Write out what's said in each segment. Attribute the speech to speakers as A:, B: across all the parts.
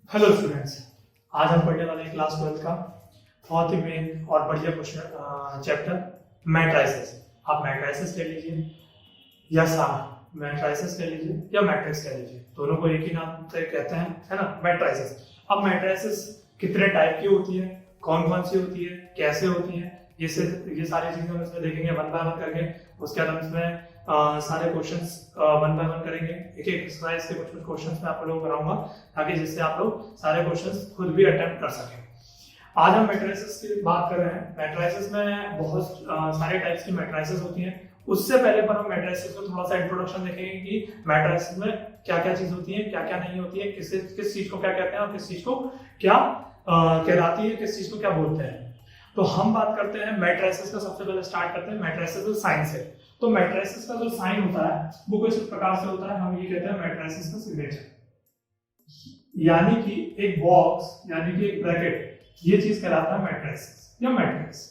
A: Hello students, आज हम पढ़ने वाले हैं क्लास 12 का बहुत ही मेन और बढ़िया क्वेश्चन चैप्टर मैट्रिसेस। आप मैट्रिसेस ले लीजिए या मैट्रिसेस ले लीजिए या मैट्रिक्स ले लीजिए, दोनों को एक ही नाम से कहते हैं, है ना, मैट्रिसेस। अब मैट्रिसेस कितने टाइप की होती है, कौन कौन सी होती है, कैसे होती है, ये सारी चीजें हम इसमें देखेंगे वन बाय वन करके। उसके बाद हम इसमें सारे क्वेश्चंस वन बाय वन करेंगे, एक एक एक्सरसाइज के कुछ क्वेश्चंस मैं आप लोगों को कराऊंगा ताकि जिससे आप लोग सारे क्वेश्चंस खुद भी अटेम्प्ट कर सकें। आज हम मैट्रिसेस की बात कर रहे हैं। मैट्रिसेस में बहुत सारे टाइप्स की मैट्रिसेस होती हैं। उससे पहले पर हम मैट्रिसेस को थोड़ा सा इंट्रोडक्शन देखेंगे कि मैट्रिसेस में क्या क्या चीज होती है, क्या क्या नहीं होती है, किस चीज को क्या कहते हैं और किस चीज को क्या कहलाती है, किस चीज को क्या बोलते हैं। तो हम बात करते हैं मैट्रिसेस का। सबसे पहले स्टार्ट करते हैं मैट्रिसेस साइन से। तो मैट्रिसेस का जो साइन होता है वो कुछ इस प्रकार से होता है, हम ये कहते हैं मैट्रिसेस का सिग्नेचर, यानी कि एक बॉक्स यानी कि एक ब्रैकेट, ये चीज कहलाता है मैट्रिसेस या मैट्रिक्स।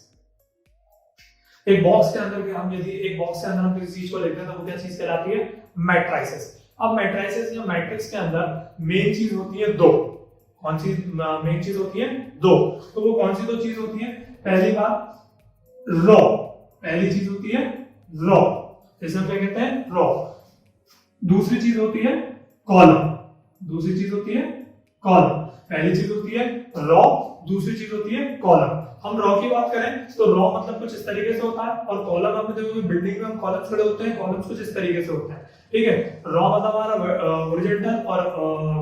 A: एक बॉक्स के अंदर हम यदि एक बॉक्स के अंदर हम किसी चीज को लिखते हैं तो वो क्या चीज कहलाती है, मैट्रिसेस। अब मैट्रिसेस या मैट्रिक्स के अंदर मेन चीज होती है दो। कौन सी मेन चीज होती है? दो। तो वो कौन सी दो चीज होती है? पहली बात रो, पहली चीज होती है रो, जैसे हम क्या कहते हैं रो। दूसरी चीज होती है कॉलम, दूसरी चीज होती है कॉलम। पहली चीज होती है रो, दूसरी चीज होती है कॉलम। हम रो की बात करें तो रो मतलब कुछ इस तरीके से होता है, और कॉलम आप देखोगे बिल्डिंग में हम कॉलम्स खड़े होते हैं, कॉलम्स कुछ इस तरीके से होता है, ठीक है। रो मतलब हमारा हॉरिजॉन्टल और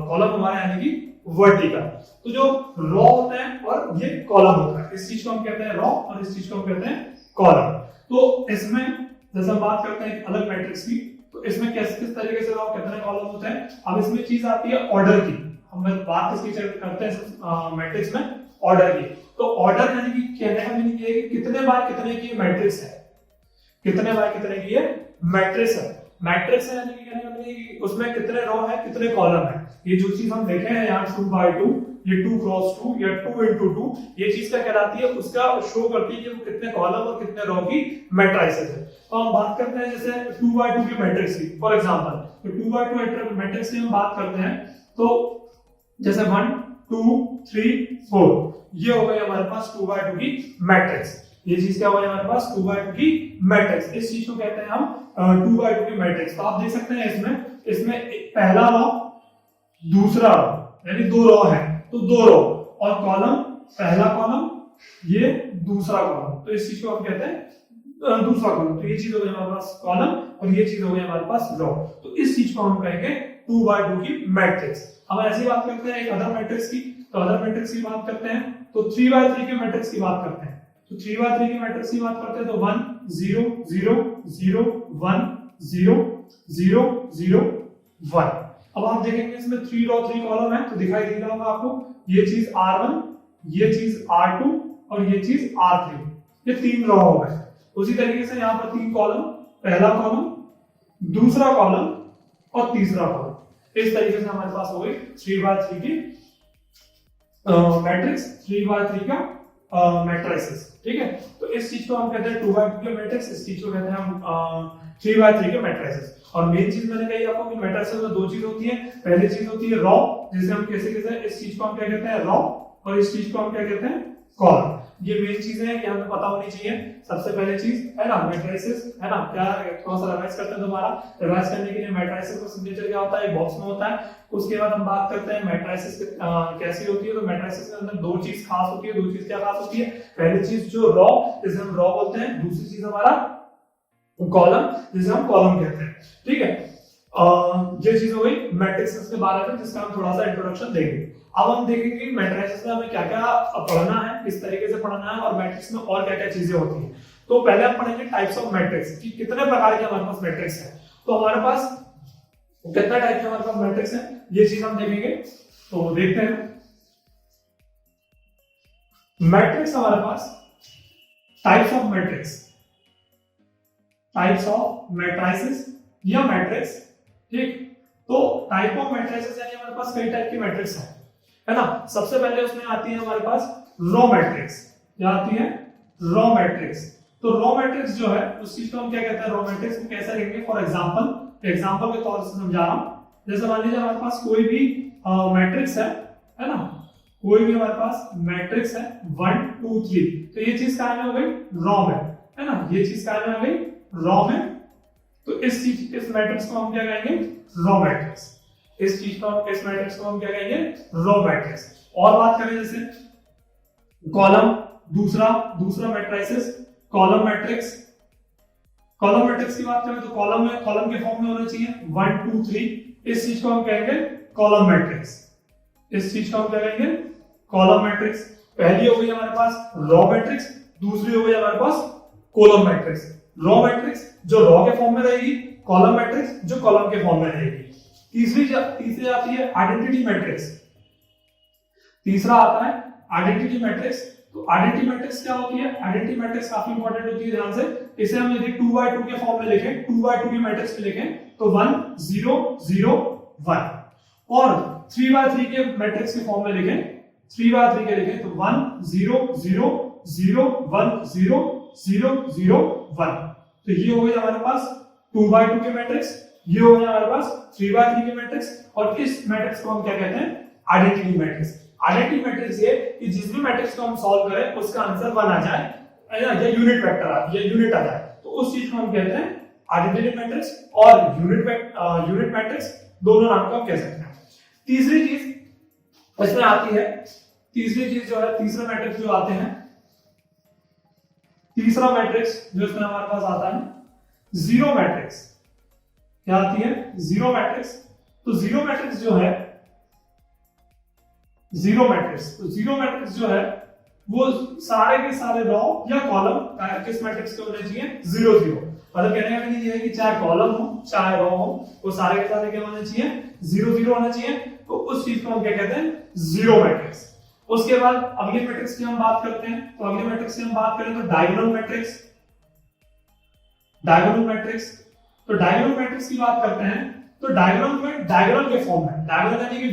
A: कॉलम हमारा यानी कि वर्टिकल। तो जो रो होता है और ये कॉलम होता है, इस चीज को हम कहते हैं रो और इस चीज को हम कहते हैं कॉलम। तो इसमें जैसे हम बात करते हैं अलग मैट्रिक्स की, तो इसमें किस तरीके से रो कितने कॉलम होते हैं। अब इसमें चीज आती है ऑर्डर की। हम बात किसकी करते हैं मैट्रिक्स में? ऑर्डर की। तो ऑर्डर यानी कि कहने का मीनिंग ये है कि कितने बाय कितने की मैट्रिक्स है, कितने बाय कितने की ये मैट्रिक्स है। मैट्रिक्स है यानी कि कहने का मीनिंग उसमें कितने रो है, कितने कॉलम है। ये जो चीज हम देखे हैं यहाँ 2x2, ये 2x2 या 2x2, ये चीज क्या कहलाती है, उसका शो करती है कि वो कितने कॉलम और कितने रो की मैट्रिसेस है। तो हम बात करते हैं जैसे 2x2 की मैट्रिक्स की, फॉर एग्जांपल तो 2x2 मैट्रिक्स की हम बात करते हैं तो जैसे 1 2 3 4, ये हो गई हमारे पास 2x2 की मैट्रिक्स। ये चीज क्या हो गई हमारे पास 2x2 की मैट्रिक्स। इस चीज को कहते हैं हम 2x2 की मैट्रिक्स। तो आप देख सकते हैं इसमें पहला रो दूसरा रो यानी दो रो है, तो दो रो, और कॉलम पहला कॉलम ये दूसरा कॉलम, तो इस चीज को हम कहते हैं दूसरा कॉलम। तो ये चीज हो गई हमारे पास कॉलम और ये चीज हो गई हमारे पास रो। तो इस चीज को हम कहेंगे 2x2 की मैट्रिक्स। हम ऐसी बात करते हैं एक अदर मैट्रिक्स की। तो अदर मैट्रिक्स की बात करते हैं तो 3x3 की मैट्रिक्स की बात करते हैं। तो 3x3 की मैट्रिक्स की बात करते हैं तो 1 0 0 0 1 0 0 0 1। अब आप देखेंगे इसमें 3 रो 3 कॉलम है, तो दिखाई दे रहा होगा आपको ये चीज R1, ये चीज R2 और ये चीज R3, ये 3 रो हो गए। उसी तरीके से यहाँ पर 3 कॉलम, पहला कॉलम, दूसरा कॉलम और तीसरा कॉलम। इस तरीके से हमारे पास हो गई 3x3 की मैट्रिक्स, 3x3 का मैट्रिसेस, ठीक है। तो इस चीज को हम कहते हैं 2x2 के मैट्रिक्स, इस चीज को कहते हैं हम 3x3 के मैट्रिसेस। और मेन चीज मैंने कही आपको कि मैट्रिसेस में दो चीज होती है। पहली चीज होती है रो, जिसे हम कैसे इस चीज को हम क्या कहते हैं रो, और इस चीज को हम क्या कहते हैं कॉलम। ये मेन चीज है, ये हमें पता होनी चाहिए। सबसे पहले चीज है ना मैट्रिसेस, है ना, क्या थोड़ा सा रिवाइज करते हैं दोबारा। रिवाइज करने के लिए मैट्रिसेस का सिग्नेचर क्या होता है, एक बॉक्स में होता है। उसके बाद हम बात करते हैं मैट्रिसेस कैसी होती है। तो मैट्रिसेस के अंदर दो चीज खास होती है। दो चीज क्या खास होती है? पहली चीज जो रो, जिसे हम रो बोलते हैं, दूसरी चीज हमारा कॉलम, जिसे हम कॉलम कहते हैं, ठीक है। ये चीज हो गई मैट्रिसेस के बारे में, जिसका हम थोड़ा सा इंट्रोडक्शन देंगे। अब हम देखेंगे कि मैट्रिसेस में हमें क्या क्या पढ़ना है, किस तरीके से पढ़ना है, और मैट्रिक्स में और क्या क्या चीजें होती हैं। तो पहले हम पढ़ेंगे टाइप्स ऑफ मैट्रिक्स, कि कितने प्रकार के हमारे पास मैट्रिक्स है। तो हमारे पास कितना टाइप के हमारे पास मैट्रिक्स है, ये चीज हम देखेंगे। तो देखते हैं मैट्रिक्स हमारे पास types of matrix, types of matrices या मैट्रिक्स, ठीक। तो टाइप ऑफ मैट्रिसेस यानी हमारे पास कई टाइप की मैट्रिक्स है ना। सबसे पहले उसमें आती है हमारे पास रो मैट्रिक्स। क्या आती है? Row matrix. तो रो मैट्रिक्स जो है उस चीज को हम क्या कहते हैं, रो मैट्रिक्स को कैसे लिखेंगे। फॉर एग्जांपल के तौर से समझा रहा हूं। जैसे मान लीजिए हमारे पास कोई भी मैट्रिक्स है, है ना, कोई भी हमारे पास मैट्रिक्स है 1 2 3, तो ये चीज कहां में हो गई, रॉ में, है ना, ये चीज कहां में हो गई, रॉ में। तो इस मैट्रिक्स को हम क्या कहेंगे, रॉ मैट्रिक्स। इस मैट्रिक्स को हम क्या कहेंगे, रॉ मैट्रिक्स। और बात करें जैसे कॉलम, दूसरा matrices column matrix. Column matrix की बात करें तो कॉलम के फॉर्म में होना चाहिए 1 2 3, इस चीज को हम कहेंगे कॉलम मैट्रिक्स। इस चीज को हम क्या कहेंगे, कॉलम मैट्रिक्स। पहली हो गई हमारे पास रॉ मैट्रिक्स, दूसरी हो गई हमारे पास कॉलम मैट्रिक्स। रॉ मैट्रिक्स जो रॉ के फॉर्म में रहेगी, कॉलम मैट्रिक्स जो कॉलम के फॉर्म में रहेगी। तीसरी आती है आइडेंटिटी मैट्रिक्स। तीसरा आता है आइडेंटिटी मैट्रिक्स। तो आइडेंटिटी मैट्रिक्स क्या होती है, आइडेंटिटी मैट्रिक्स काफी इंपॉर्टेंट होती है, ध्यान से। इसे हम यदि 2x2 के फॉर्म में लिखें, 2x2 की मैट्रिक्स में लिखें तो 1 0 0 1, और 3x3 के मैट्रिक्स के फॉर्म में लिखें, 3x3 के लिखें तो 1 0 0 0 1 0 0 0 1। तो ये हो गया हमारे पास 2x2 के मैट्रिक्स, ये हो गया हमारे पास 3x3 के मैट्रिक्स, और इस मैट्रिक्स को हम क्या कहते हैं, आइडेंटिटी मैट्रिक्स। आइडेंटिटी मैट्रिक्स ये कि जिस भी मैट्रिक्स को हम सॉल्व करें उसका आंसर 1 आ जाए, या यूनिट वेक्टर या यूनिट आ जाए, तो उस चीज को हम कहते हैं आइडेंटिटी मैट्रिक्स और यूनिट मैट्रिक्स, दोनों नाम का हम कह सकते हैं। तीसरी चीज इसमें आती है, तीसरी चीज जो है, तीसरा मैट्रिक्स जो आते हैं, तीसरा मैट्रिक्स जो इसमें हमारे पास आता है जीरो मैट्रिक्स। क्या आती है, जीरो मैट्रिक्स। तो जीरो मैट्रिक्स जो है, जीरो मैट्रिक्स जो है वो सारे के सारे रॉ या कॉलम किस मैट्रिक्स के होने चाहिए, 0 0। मतलब कहने का मतलब ये है कि चाहे कॉलम हो चाहे रॉ हो, वो सारे के सारे क्या होने चाहिए, 0 0 होना चाहिए। तो उस चीज को हम क्या कहते हैं, जीरो मैट्रिक्स। उसके बाद अगले मैट्रिक्स की हम बात करते हैं, तो अगले मैट्रिक्स की हम बात करें तो डायगोनल मैट्रिक्स। डायगोनल मैट्रिक्स, तो डायगोनल मैट्रिक्स की बात करते हैं तो डायगोनल में डायगोनल के फॉर्म में, डायगोनल यानी कि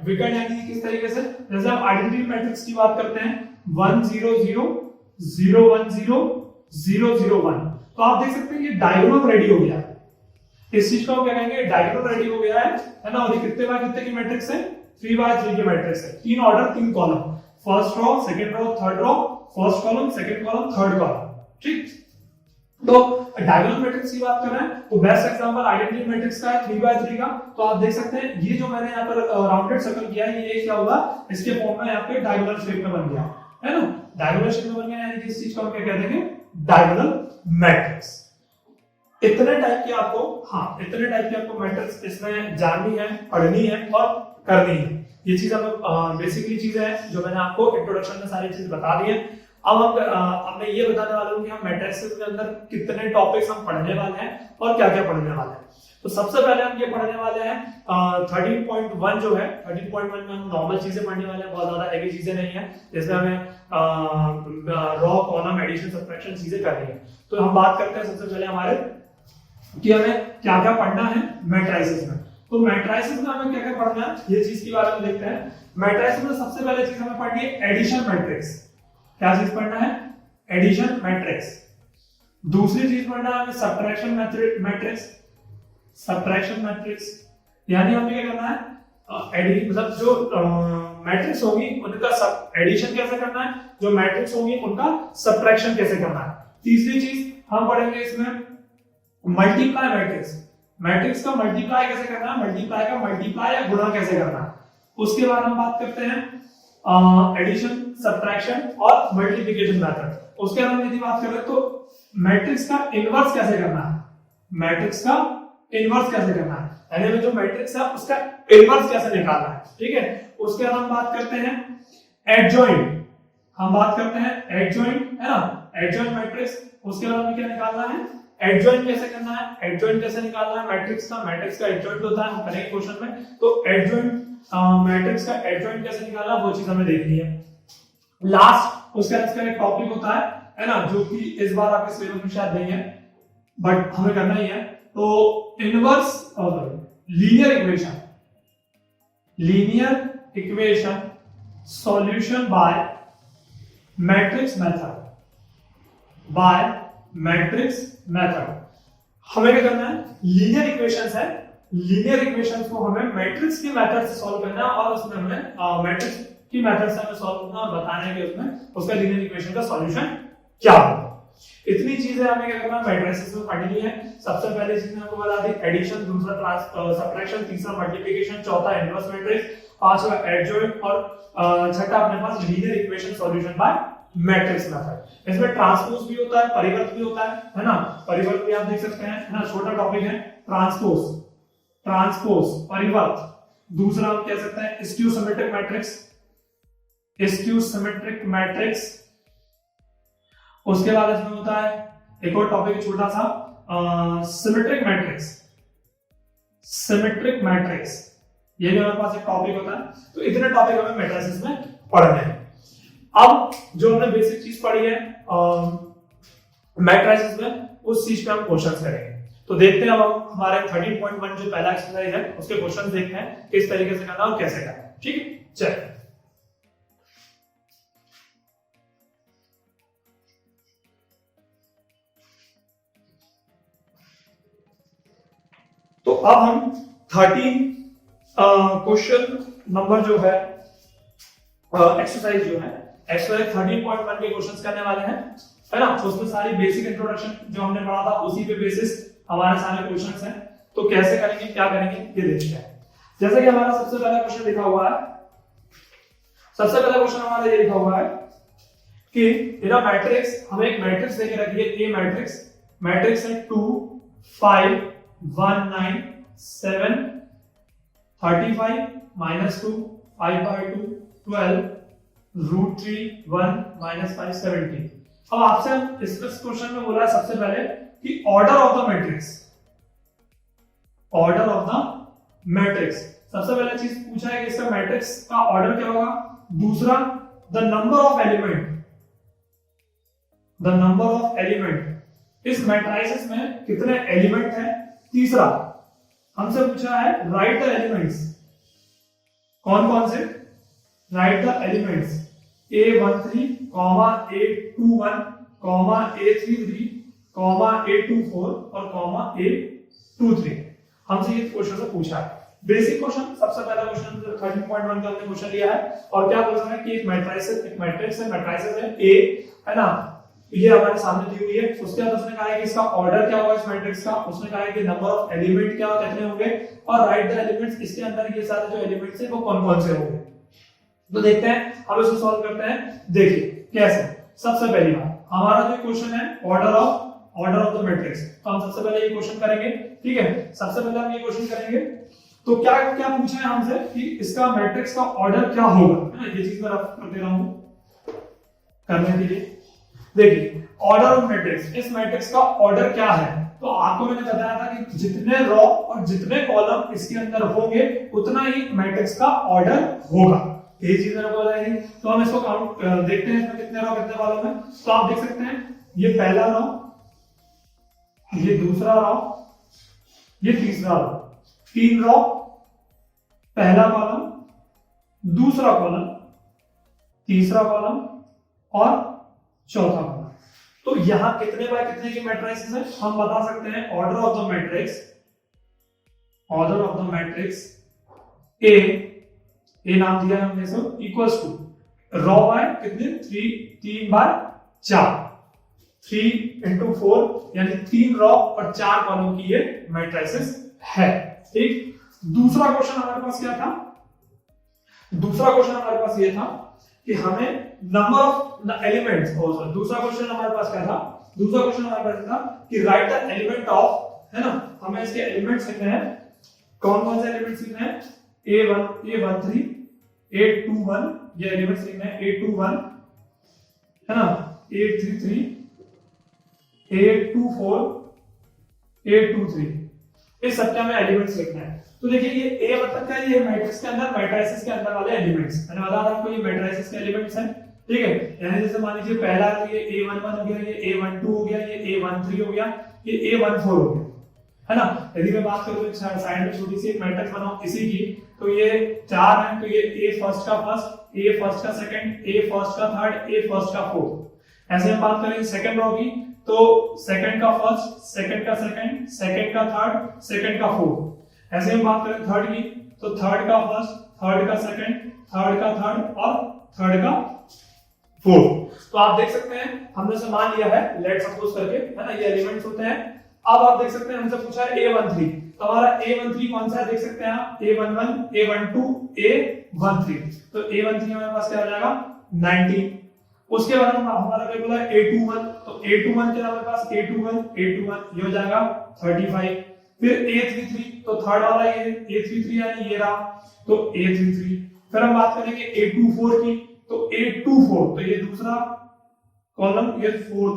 A: विकर्ण यानी कि किस तरीके से, जैसे हम आइडेंटिटी मैट्रिक्स की बात करते हैं 1 0 0 0 1 0 0 0 1, तो आप देख सकते हैं ये डायगोनल रेडी हो गया। इस चीज को हम क्या कहेंगे, डायगोनल रेडी हो गया है ना। और कितने बाय कितने की मैट्रिक्स है, 3x3 की मैट्रिक्स है। 3 order 3 column, first row second row third row, first column second column third column, ठीक। तो डायगोनल मैट्रिक्स की बात कर रहे हैं तो बेस्ट एग्जांपल आइडेंटिटी मैट्रिक्स का है 3x3 का। तो आप देख सकते हैं ये जो मैंने यहाँ पर राउंडेड सर्कल किया है, ये क्या होगा, इसके फॉर्म में यहाँ पे डायगोनल शेप में बन गया, है ना। डायगोनल शेप में बन गया यानी कि इस चीज को हम क्या कह देंगे, डायगोनल मैट्रिक्स। इतने टाइप की आपको मैट्रिक्स इसमें जाननी है, पढ़नी है और करनी है। ये चीज हमें बेसिकली चीजें हैं जो मैंने आपको इंट्रोडक्शन में सारी चीज बता दी है। अब मैं ये बताने वाला हूँ कि हम मैट्रिसेस के अंदर कितने टॉपिक्स हम पढ़ने वाले हैं और क्या क्या पढ़ने वाले हैं। तो सबसे पहले हम ये पढ़ने वाले हैं 13.1 जो है, 13.1 में हम नॉर्मल चीजें पढ़ने वाले हैं, बहुत ज्यादा हैवी चीजें नहीं है, जिसमें हमें रॉ कॉलम एडिशन सब्ट्रैक्शन चीजें करनी है। तो हम बात करते हैं सबसे पहले हमारे कि हमें क्या क्या पढ़ना है मैट्रिसेस में। तो मैट्रिसेस में हमें क्या क्या पढ़ना है, ये चीज के बारे में देखते हैं। मैट्रिसेस में सबसे पहले चीज हमें पढ़नी है एडिशन मैट्रिक्स। क्या चीज पढ़ना है, एडिशन मैट्रिक्स। दूसरी चीज पढ़ना है हमें सब्ट्रैक्शन मैट्रिक्स। सब्ट्रैक्शन मैट्रिक्स यानी हमें क्या करना है, मतलब जो मैट्रिक्स होगी उनका एडिशन कैसे करना है, जो मैट्रिक्स होगी उनका सब्ट्रैक्शन कैसे करना है। तीसरी चीज हम पढ़ेंगे इसमें मल्टीप्लाई मैट्रिक्स। मैट्रिक्स का मल्टीप्लाई कैसे करना है, मल्टीप्लाई का मल्टीप्लाई या गुणा कैसे करना है। उसके बाद हम बात करते हैं एडिशन, सब्ट्रैक्शन और मल्टीप्लिकेशन मेथड। उसके बाद यदि बात करें तो मैट्रिक्स का इनवर्स कैसे करना है, मैट्रिक्स का इनवर्स कैसे करना है, यानी जो मैट्रिक्स है उसका इनवर्स कैसे निकालना है, ठीक है। उसके बाद हम बात करते हैं एडजॉइंट, हम बात करते हैं एडजॉइंट, है ना, एडजॉइंट मैट्रिक्स। उसके बाद हमें क्या निकालना है, एडजॉइंट कैसे करना है, एडजॉइंट कैसे निकालना है मैट्रिक्स का एडजॉइंट होता है, हम करेंगे क्वेश्चन में। तो एडजॉइंट मैट्रिक्स का एडजॉइंट कैसे निकालना वो चीज हमें देखनी है। लास्ट उसके बाद इसका एक टॉपिक होता है ना, जो कि इस बार आपके सिलेबस में शायद नहीं है बट हमें करना ही है। तो inverse linear equation solution by matrix method, हमें क्या करना है, लीनियर इक्वेशंस है लीनियर इक्वेशंस को हमें मैट्रिक्स की मेथड से सॉल्व करना है और उसमें हमें मैट्रिक्स की मेथड से हमें सॉल्व करना और बताना है कि उसमें उसका लीनियर इक्वेशन का सॉल्यूशन क्या होगा। इतनी चीजें हमें क्या करना है, मैट्रिसेस में पढ़नी है। सबसे पहले चीज मैंने आपको बता दी एडिशन, दूसरा सब्ट्रैक्शन, तीसरा मल्टीप्लिकेशन, चौथा इनवर्स मैट्रिक्स, पांचवा एडजॉइंट और छठा अपने पास linear equation solution by matrix method. इसमें ट्रांसपोज भी होता है, परिवर्त भी होता है ना। परिवर्त भी आप देख सकते हैं, है ना, छोटा टॉपिक है। ट्रांसपोज, परिवर्त। दूसरा हम कह सकते हैं स्क्यू सिमेट्रिक मैट्रिक्स। उसके बाद इसमें होता है एक और टॉपिक है छोटा सा, सिमेट्रिक मैट्रिक्स। ये भी हमारे पास एक टॉपिक होता है। तो इतने टॉपिक हमें मैट्रिसेस में पढ़ने हैं। अब जो हमने बेसिक चीज पढ़ी है मैट्रिसेस में, उस चीज पे हम क्वेश्चंस करेंगे। तो देखते हैं अब हमारे 13.1 जो पहला एक्सरसाइज है उसके क्वेश्चंस देखते हैं किस तरीके से करना और कैसे करना। ठीक है, चलिए। तो अब हम 13 क्वेश्चन नंबर जो है एक्सरसाइज जो है एक्सरसाइज 13.1 के क्वेश्चंस करने वाले हैं, है ना। उसमें सारी बेसिक इंट्रोडक्शन जो हमने पढ़ा था उसी पे बेसिस हमारे सारे क्वेश्चंस हैं। तो कैसे करेंगे, क्या करेंगे, ये देखते हैं। जैसे कि हमारा सबसे पहला क्वेश्चन लिखा हुआ है, सबसे पहला क्वेश्चन हमारा ये लिखा हुआ है कि इन अ मैट्रिक्स, हमें एक मैट्रिक्स देके रखिए, ए मैट्रिक्स है 2 5 1 9 7 35 -2 5/2 12 √3 1 -5 17। अब आपसे इस क्वेश्चन में बोला है सबसे पहले कि ऑर्डर ऑफ द मैट्रिक्स। सबसे पहले चीज पूछा है कि इसका मैट्रिक्स का ऑर्डर क्या होगा। दूसरा द नंबर ऑफ एलिमेंट, इस मैट्रिसेस में कितने एलिमेंट हैं। तीसरा हमसे पूछा है राइट द एलिमेंट्स, कौन कौन से, right the elements A13, A21, A33, A24 और A23। हमसे ये क्वेश्चन से पूछा है। बेसिक क्वेश्चन, सबसे पहला क्वेश्चन 13.1 का हमने क्वेश्चन लिया है और क्या बोल रहा है कि एक मैट्रिक्स है A, है ना, ये हमारे सामने दी हुई है। उसके बाद उसने कहा है कि इसका ऑर्डर क्या होगा इस मैट्रिक्स का, उसने कहा है कि नंबर ऑफ एलिमेंट क्या कितने होंगे और राइट द एलिमेंट्स, इसके अंदर ये सारे जो एलिमेंट्स हैं वो कौन कौन से होंगे। तो देखते हैं, हम इसको सॉल्व करते हैं। देखिए कैसे। सबसे पहली बात, हमारा जो क्वेश्चन है ऑर्डर ऑफ द मैट्रिक्स, तो हम सबसे पहले ये क्वेश्चन करेंगे। ठीक है, सबसे पहले हम ये क्वेश्चन करेंगे। तो क्या क्या पूछा है हमसे कि इसका मैट्रिक्स का ऑर्डर क्या होगा, है ना। ये चीज मैं रफ कर दे रहा हूं करने के लिए। देखिए ऑर्डर ऑफ मैट्रिक्स, इस मैट्रिक्स का ऑर्डर क्या है। तो आपको मैंने बताया था कि जितने रो और जितने कॉलम इसके अंदर होंगे उतना ही मैट्रिक्स का ऑर्डर होगा। यही चीज मैंने बोला है। तो हम इसको काउंट देखते हैं, इसमें कितने रो कितने कॉलम है। तो आप देख सकते हैं ये पहला रो, ये दूसरा रो, ये तीसरा रो, 3 रो, पहला कॉलम, दूसरा कॉलम, तीसरा कॉलम और चौथा कॉलम। तो यहां कितने बाय कितने की मैट्रिसेस है हम बता सकते हैं। Order of the matrix A नाम दिया है हमने, सब इक्वल्स टू रो बाय कितने 3/4, 3 × 4 यानी 3 रो और 4 कॉलम की ये मैट्रिसेस है। ठीक, दूसरा क्वेश्चन हमारे पास क्या था। दूसरा क्वेश्चन हमारे पास ये था कि हमें नंबर ऑफ एलिमेंट्स, दूसरा क्वेश्चन हमारे पास क्या था। दूसरा क्वेश्चन हमारे पास था कि राइट द एलिमेंट ऑफ, है ना, हमें इसके एलिमेंट्स लिखने हैं। कौन कौन से एलिमेंट्स लिखने हैं। A13, A21, ये एलिमेंट्स लिखने हैं। A21, है ना, A33, A24, A23, इस सबके हमें एलिमेंट्स लिखना है। तो देखिए ये A मतलब क्या है, ये मैट्रिक्स के अंदर, मैट्रिसेस के अंदर वाले एलिमेंट्स। मैंने बताया था आपको ये मैट्रिसेस के एलिमेंट्स हैं। ठीक है, यानी जैसे मान लीजिए पहला ये A11 हो गया, ये A12 हो गया, ये A13 हो गया, ये A14 हो गया, है ना। यदि मैं बात करूं साइड में छोटी सी एक मैट्रिक्स बनाऊं इसी की, तो ये 4 है, तो ये A फर्स्ट का फर्स्ट, A फर्स्ट का सेकंड, A फर्स्ट का थर्ड, A फर्स्ट का फोर्थ। ऐसे हम बात करें सेकंड रो की, तो सेकंड का फर्स्ट, सेकंड का सेकंड, सेकंड का थर्ड, सेकंड का फोर्थ, ऐसे हम बात करें थर्ड की, तो थर्ड का फर्स्ट, थर्ड का सेकंड, थर्ड का थर्ड और थर्ड का फोर्थ। तो आप देख सकते हैं हमने से मान लिया है लेट सपोज करके, है ना, ये एलिमेंट्स होते हैं। अब आप देख सकते हैं हमसे पूछा है A13, तो हमारा A13 कौन सा है देख सकते हैं आप, A11, A12, A13। तो A13 हमारे पास क्या हो जाएगा 19। उसके बाद हमारा क्या बोला A21, तो A21 के हमारे पास A21 ये हो जाएगा 35। फिर A33, तो थर्ड वाला ये A33 यानी ये रहा, तो A33। फिर हम बात करेंगे A24 की, तो A24 तो ये दूसरा कॉलम, ये फोर्थ,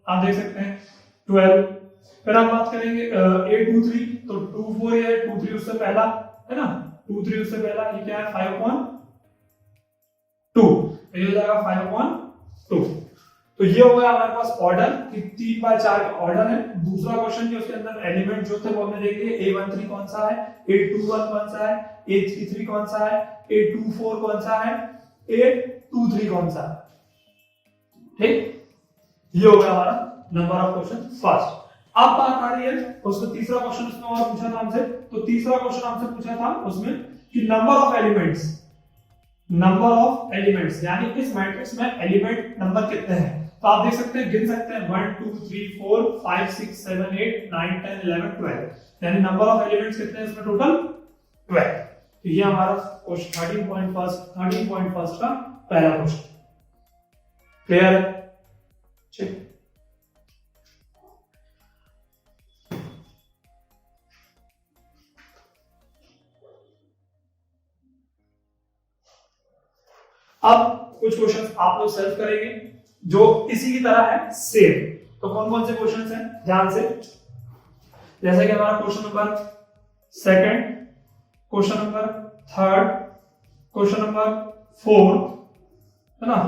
A: आप देख सकते हैं 12। फिर हम बात करेंगे A23, तो 24 ये 23 उससे पहला, है ना, 23 उससे पहला, ये क्या है 5/2, तो ये हो जाएगा 5/2। तो ये हो गया हमारे पास ऑर्डर कि 3/4 का ऑर्डर है। दूसरा क्वेश्चन जो उसके अंदर एलिमेंट जो थे वो हमने देख लिए, A13 कौन सा है, A21 कौन सा है, A33 कौन सा है, A24 कौन सा है, A23 कौन सा है, ठीक। ये हो गया हमारा नंबर ऑफ क्वेश्चन फर्स्ट। अब बात आ रही है उसको तीसरा क्वेश्चन उसमें और पूछा था हमसे, तो तीसरा क्वेश्चन हमसे पूछा था उसमें कि number of elements, number of elements यानी इस मैट्रिक्स में एलिमेंट नंबर कितने हैं। तो आप देख सकते हैं, गिन सकते हैं 1 2 3 4 5 6 7 8 9 10 11 12, यानी नंबर ऑफ एलिमेंट्स कितने हैं इसमें टोटल 12। तो ये हमारा क्वेश्चन 13.1 का पहला क्वेश्चन क्लियर है, ठीक। अब कुछ क्वेश्चंस आप लोग सेल्फ करेंगे जो इसी की तरह है सेम। तो कौन कौन से क्वेश्चंस हैं ध्यान से, जैसे कि हमारा question number second, question number third, question number fourth, है ना,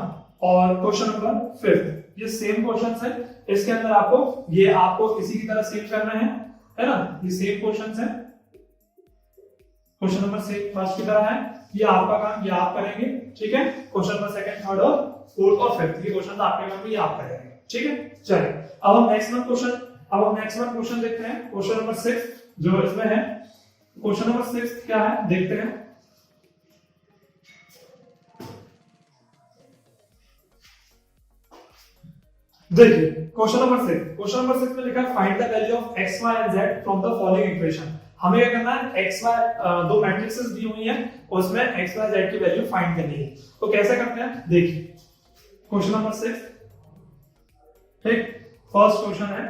A: और क्वेश्चन नंबर फिफ्थ, ये सेम क्वेश्चंस है। इसके अंदर आपको ये आपको इसी की तरह सेम करना है ना, ये सेम क्वेश्चंस है, क्वेश्चन नंबर फर्स्ट की तरह है, ये आपका काम ये आप करेंगे, ठीक है। क्वेश्चन नंबर सेकंड, थर्ड और फोर्थ और फिफ्थ, ये क्वेश्चन आपके काम में ये आप करेंगे, ठीक है। चलिए अब हम नेक्स्ट वन क्वेश्चन देखते हैं, क्वेश्चन नंबर 6 जो इसमें है। क्वेश्चन नंबर 6 क्या है देखते हैं। देखिए क्वेश्चन नंबर 6 में लिखा है find the value of x y and z from the following equation. हमें क्या करना है, x y दो मैट्रिसेस दी हुई हैं, उसमें x y z की वैल्यू फाइंड करनी है। तो कैसे करते हैं देखिए, क्वेश्चन नंबर 6, ठीक। फर्स्ट क्वेश्चन है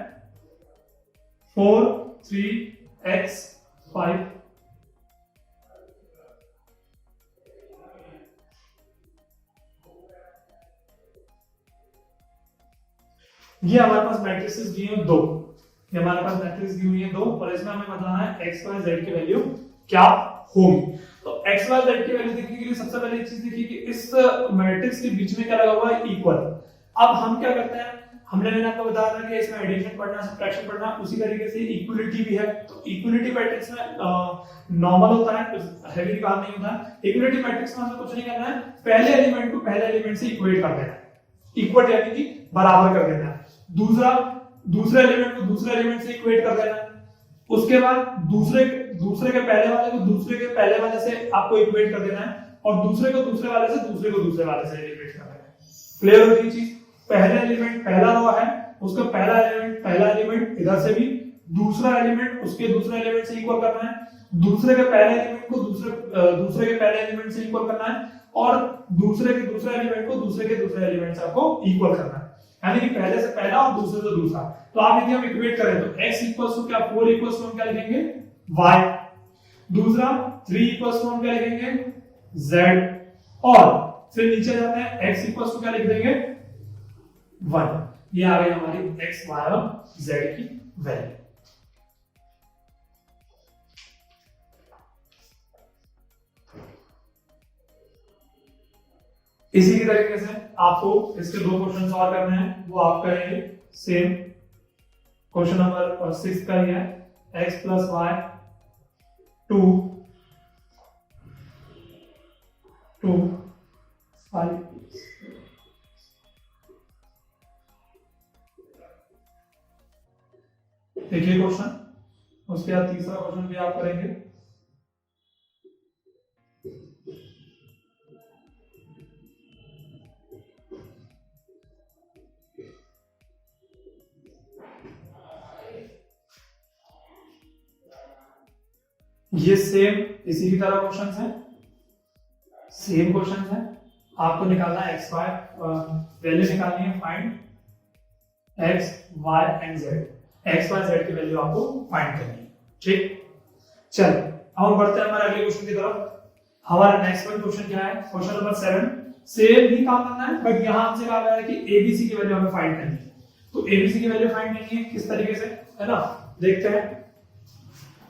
A: 4 3x 5, ये हमारे पास मैट्रिसेस दी हैं दो, ये हमारे पास मैट्रिक्स दी हुई है दो, और इसमें हमें बताना है x y z की वैल्यू क्या होगी। तो x y z की वैल्यू देखने के लिए सबसे पहले एक चीज देखिए कि इस मैट्रिक्स के बीच में क्या लगा हुआ है, इक्वल। अब हम क्या करते हैं, मैंने आपको बताया था कि इसमें एडिशन पढ़ना, सब्ट्रैक्शन पढ़ना, उसी तरीके से इक्वलिटी भी है। तो इक्वलिटी मैट्रिक्स में नॉर्मल होता है, हैवी काम नहीं होता। इक्वलिटी मैट्रिक्स में हमें कुछ नहीं करना है, पहले एलिमेंट को पहले एलिमेंट से इक्वेट कर देना है, इक्वल यानी कि बराबर कर देना है। दूसरे एलिमेंट को दूसरे एलिमेंट से इक्वेट कर देना है। उसके बाद दूसरे के पहले वाले को दूसरे के पहले वाले से आपको इक्वेट कर देना है, और दूसरे को दूसरे वाले से दूसरे को दूसरे वाले से इक्वेट कर देना है। क्लियर हो गई चीज। पहले एलिमेंट पहला रो है, उसका पहला एलिमेंट इधर से भी, दूसरा एलिमेंट उसके दूसरे एलिमेंट से इक्वल करना है, दूसरे के पहले एलिमेंट को दूसरे के पहले एलिमेंट से इक्वल करना है, और दूसरे के दूसरे एलिमेंट को दूसरे के दूसरे एलिमेंट से आपको इक्वल करना है, यानी कि पहले से पहला और दूसरे से दूसरा। तो आप यदि हम इक्वेट करें तो x इक्वल्स टू क्या, 4 इक्वल्स टू हम क्या लिखेंगे y, दूसरा 3 इक्वल्स टू हम क्या लिखेंगे z, और फिर नीचे जाते हैं x इक्वल्स टू क्या लिख देंगे 1। ये आ गई हमारी x y और z की वैल्यू। इसी की तरीके से आपको इसके दो क्वेश्चन और करने हैं, वो आप करेंगे सेम। क्वेश्चन नंबर 6 का ही है, x प्लस वाई 2 5। देखिए क्वेश्चन, उसके बाद तीसरा क्वेश्चन भी आप करेंगे ये सेम इसी की तरह क्वेश्चन है, सेम क्वेश्चन है। आपको निकालना है एक्स वाई, वैल्यू निकालनी है, find x y and z. X y z की वैल्यू आपको फाइंड करनी है, ठीक। चल अब हम बढ़ते हैं हमारे अगले क्वेश्चन की तरफ। हमारा नेक्स्ट क्वेश्चन क्या है, क्वेश्चन नंबर 7। सेम ही काम करना है, बट यहां हमसे कहा गया है कि एबीसी की वैल्यू हमें फाइंड करनी है। तो एबीसी की वैल्यू फाइंड करनी है किस तरीके से, है ना, देखते हैं।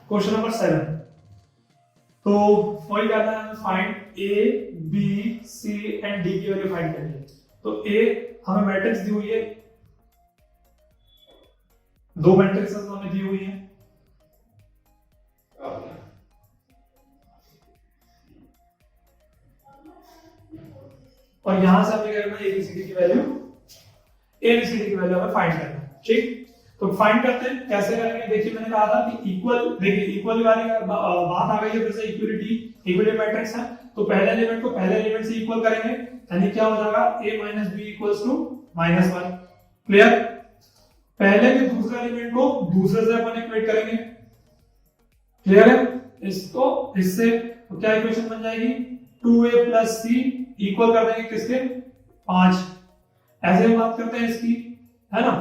A: क्वेश्चन नंबर 7, तो वही करना है हमें, find a b c and d की वैल्यू फाइंड करनी है। तो ए हमें मैट्रिक्स दी हुई है, दो मैट्रिक्स हमें दी हुई है, और यहां से हमें क्या करना है, एबीसीडी की वैल्यू, एबीसीडी की वैल्यू हमें फाइंड करना है, ठीक। तो फाइंड करते हैं, कैसे करेंगे, देखिए मैंने कहा था कि इक्वल, देखिए इक्वल वाली बात आ गई है, फिर से इक्वलिटी, इक्वलिटी मैट्रिक्स है। तो पहले एलिमेंट को पहले एलिमेंट से इक्वल करेंगे, यानी क्या हो जाएगा, a minus b equals to -1। Clear. पहले के दूसरे एलिमेंट को दूसरे से अपन इक्वेट करेंगे, क्लियर है। इसको इससे तो क्या इक्वेशन बन जाएगी, 2a प्लस सी इक्वल कर देंगे किसके, 5। ऐसे हम बात करते हैं इसकी, है ना,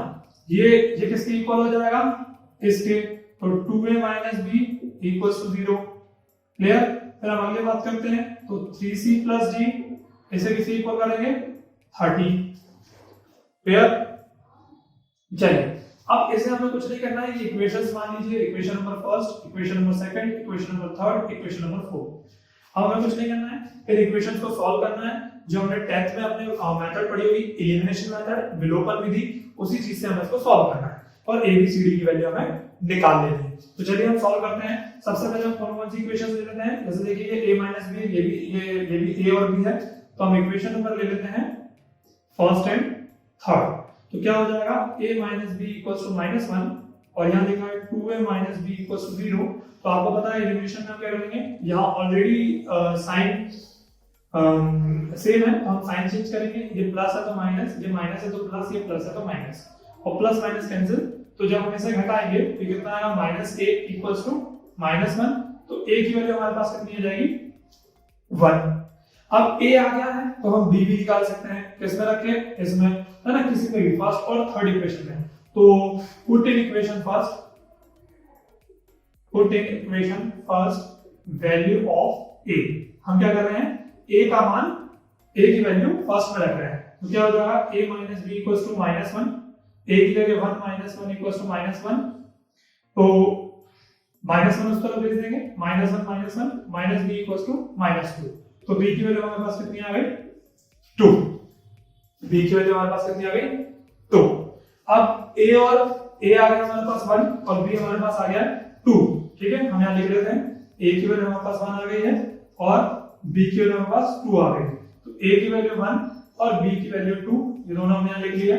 A: ये किसके इक्वल हो जाएगा, इसके। तो 2a minus b equals to 0। Clear. फिर हम अगले बात करते हैं, तो 3c प्लस डी, इसे किसे इक्वल करेंगे, 30। क्लियर। चलिए अब इसे हमें कुछ नहीं करना है, ये इक्वेशंस मान लीजिए, equation number first, equation number second, equation number third, equation number fourth. अब हमें कुछ नहीं करना है, फिर इक्वेशंस को सॉल्व करना है, जो हमने 10th में अपने मेथड पढ़ी हुई, एलिमिनेशन मेथड, विलोपन विधि, उसी चीज से हमें इसको सॉल्व करना है, और एबीसीडी की वैल्यू हमें निकाल लेनी है। तो चलिए हम सॉल्व करते हैं। सबसे पहले हम कौन सी इक्वेशंस ले लेते हैं, जैसे देखिए ये a माइनस बी, ये भी a और b है, तो हम इक्वेशन नंबर ले लेते हैं फर्स्ट एंड थर्ड। तो क्या हो जाएगा, a minus b equals to -1, और यहाँ लिखा है 2a minus b equals to 0। तो आपको पता है एलिमिनेशन में हम क्या करेंगे, यहाँ ऑलरेडी साइन सेम है, तो हम साइन चेंज करेंगे, ये प्लस है तो माइनस, ये माइनस है तो प्लस, ये प्लस है तो माइनस, और प्लस माइनस कैंसिल। तो जब हम इसे घटाएंगे तो कितना आएगा, -a इक्वल्स टू -1। तो a की वैल्यू हमारे पास कितनी आ जाएगी, 1। अब a आ गया है, तो हम b भी निकाल सकते हैं, किसमें रख के, इसमें, है ना, किसी में भी, फर्स्ट और थर्ड इक्वेशन में। तो put in equation first, put in equation first value of a। हम क्या कर रहे हैं, a का मान, a की वैल्यू फर्स्ट में रख रहे हैं। तो क्या हो जाएगा, a minus b equals to -1, a की जगह 1 - 1 इक्वल्स टू -1। तो -1 उस तरफ भेज देंगे, -1 माइनस b इक्वल्स टू -2। तो b की वैल्यू हमारे पास कितनी आ गई, 2। b की वैल्यू हमारे पास कितनी आ गई, 2। अब a आ गया हमारे पास 1, और b हमारे पास आ गया 2। ठीक है, हम यहां लिख लेते हैं, a की वैल्यू हमारे पास 1 आ गई है, और b की वैल्यू हमारे पास 2 आ गई। तो a की वैल्यू 1 और b की वैल्यू 2, ये दोनों हमने यहां लिख लिया।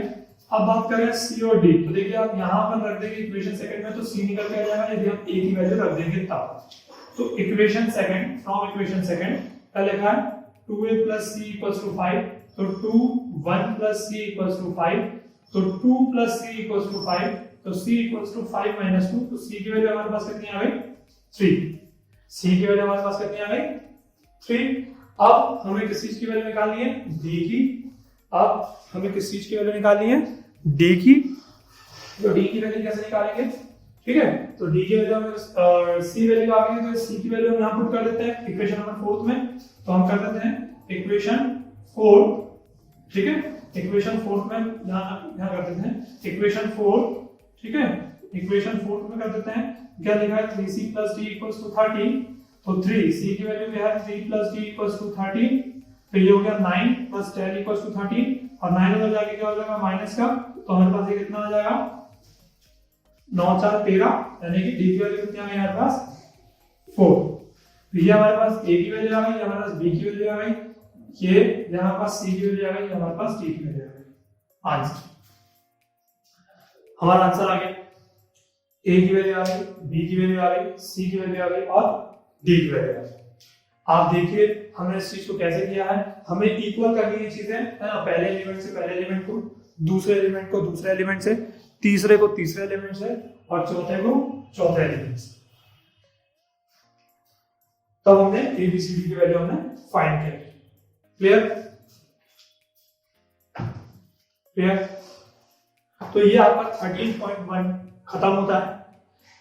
A: अब बात करें c और d, तो देखिए आप यहां पर रख देंगे इक्वेशन सेकंड में, तो c निकल के आ जाएगा यदि हम a की वैल्यू रख देंगे तब। तो equation second, from equation second क्या लिखा है, 2a plus c equals to 5, तो 2 1 plus c equals to 5, तो 2 plus c equals to 5, तो c equals to 5 minus 2, तो c की वैल्यू हमारे पास कितनी आ गई, 3। c की वैल्यू हमारे पास कितनी आ गई, 3। अब हमें किस चीज की वैल्यू निकालनी है, d की। अब हमें किस चीज की वैल्यू निकालनी है, d की। तो d की वैल्यू कैसे निकालेंगे, ठीक है, तो d की वैल्यू हमें c वैल्यू आ गई, तो c की वैल्यू हम यहां पुट कर देते हैं इक्वेशन नंबर 4 में। तो हम कर देते हैं इक्वेशन 4, ठीक है, इक्वेशन 4 में यहां कर देते हैं इक्वेशन 4, ठीक है, इक्वेशन 4 में कर देते हैं, क्या लिखा है, 3c plus d equals to 30। तो 3c की वैल्यू भी है, 3 plus d equals to 30, तो ये हो गया 9 plus 10 equals to 30, और 9 उधर जाके क्या हो जाएगा, माइनस का, तो हमारे पास ये कितना आ जाएगा, 9 4 13, यानी कि d की वैल्यू कितनी आ गई हमारे पास, 4। ये हमारे पास a की वैल्यू आ गई, हमारे पास b की वैल्यू आ गई, ये हमारे पास c की वैल्यू आ गई, हमारे पास d की वैल्यू आ गई। आंसर, हमारा आंसर आ गया, a की वैल्यू आ गई, b की वैल्यू आ गई, c की वैल्यू आ गई, और d की वैल्यू आ गई। आप देखिए हमने इस चीज को कैसे किया है, हमें इक्वल करनी है चीजें, है ना, पहले एलिमेंट से पहले एलिमेंट को, दूसरे एलिमेंट को दूसरे एलिमेंट से, तीसरे को तीसरे एलिमेंट से, और चौथे को चौथे एलिमेंट से। तब हमने ABCD की वैल्यू हमने फाइंड किया। Clear clear. तो ये आपका 13.1 खत्म होता है।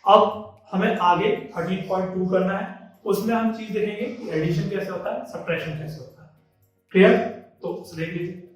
A: अब हमें आगे 13.2 करना है। उसमें हम चीज देखेंगे कि एडिशन कैसे होता है, सब्ट्रैक्शन कैसे होता है। क्लियर। तो देख लीजिए